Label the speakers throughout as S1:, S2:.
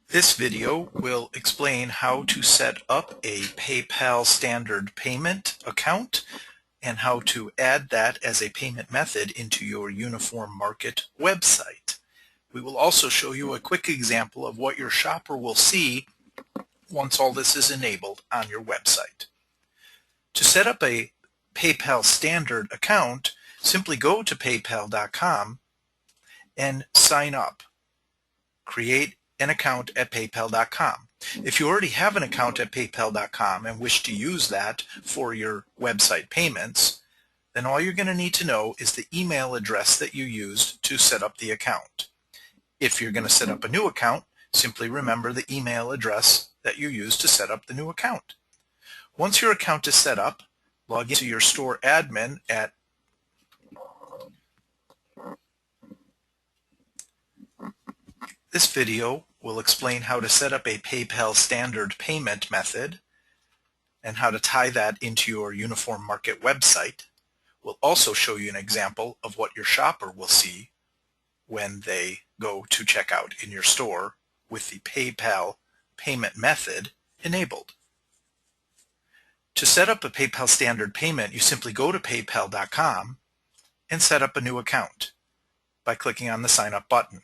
S1: This video will explain how to set up a PayPal standard payment account and how to add that as a payment method into your UniformMarket website. We will also show you a quick example of what your shopper will see once all this is enabled on your website. To set up a PayPal standard account, simply go to paypal.com and sign up. Create an account at paypal.com. If you already have an account at paypal.com and wish to use that for your website payments, then all you're going to need to know is the email address that you used to set up the account. If you're going to set up a new account, simply remember the email address that you used to set up the new account. Once your account is set up, log into your store admin at This video will explain how to set up a PayPal standard payment method and how to tie that into your UniformMarket website. We'll also show you an example of what your shopper will see when they go to checkout in your store with the PayPal payment method enabled. To set up a PayPal standard payment, you simply go to paypal.com and set up a new account by clicking on the Sign Up button.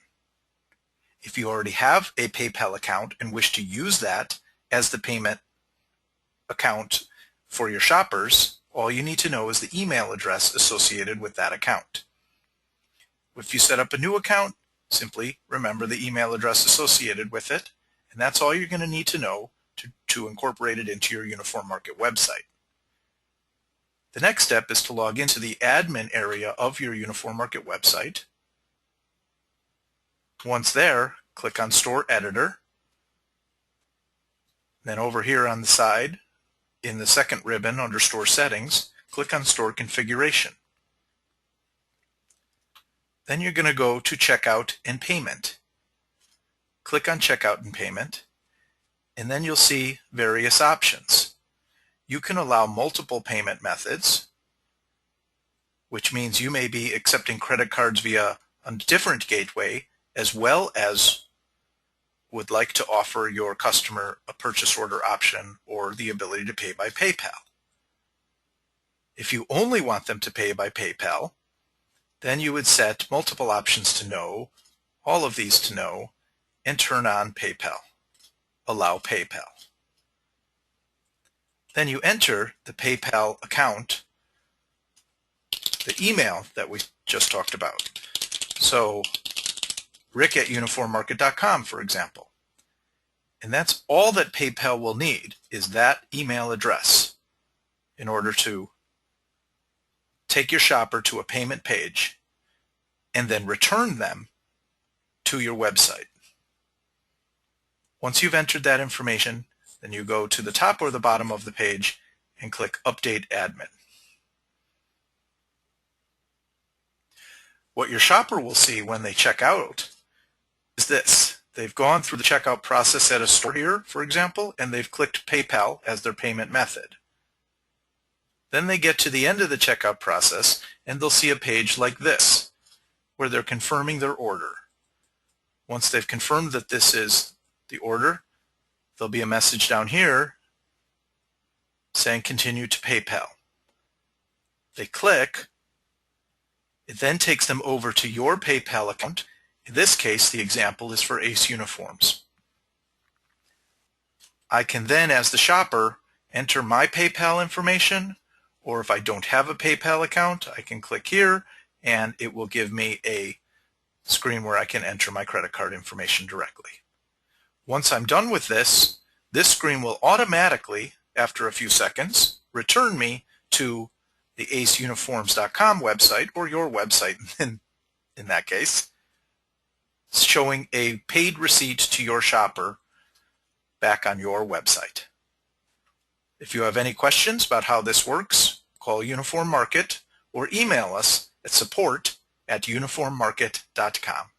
S1: If you already have a PayPal account and wish to use that as the payment account for your shoppers, all you need to know is the email address associated with that account. If you set up a new account, simply remember the email address associated with it, and that's all you're going to need to know to incorporate it into your UniformMarket website. The next step is to log into the admin area of your UniformMarket website. Once there, click on Store Editor. Then over here on the side, in the second ribbon under Store Settings, click on Store Configuration. Then you're going to go to Checkout and Payment. Click on Checkout and Payment, and then you'll see various options. You can allow multiple payment methods, which means you may be accepting credit cards via a different gateway, as well as would like to offer your customer a purchase order option or the ability to pay by PayPal. If you only want them to pay by PayPal, then you would set multiple options to no, all of these to no, and turn on PayPal. Allow PayPal. Then you enter the PayPal account, the email that we just talked about. So rick@uniformmarket.com, for example. And that's all that PayPal will need, is that email address in order to take your shopper to a payment page and then return them to your website. Once you've entered that information, then you go to the top or the bottom of the page and click Update Admin. What your shopper will see when they check out is this. They've gone through the checkout process at a store here, for example, and they've clicked PayPal as their payment method. Then they get to the end of the checkout process and they'll see a page like this where they're confirming their order. Once they've confirmed that this is the order, there'll be a message down here saying continue to PayPal. They click. It then takes them over to your PayPal account. In this case, the example is for Ace Uniforms. I can then, as the shopper, enter my PayPal information, or if I don't have a PayPal account, I can click here and it will give me a screen where I can enter my credit card information directly. Once I'm done with this, this screen will automatically, after a few seconds, return me to the aceuniforms.com website, or your website in that case, showing a paid receipt to your shopper back on your website. If you have any questions about how this works, call UniformMarket or email us at support@uniformmarket.com.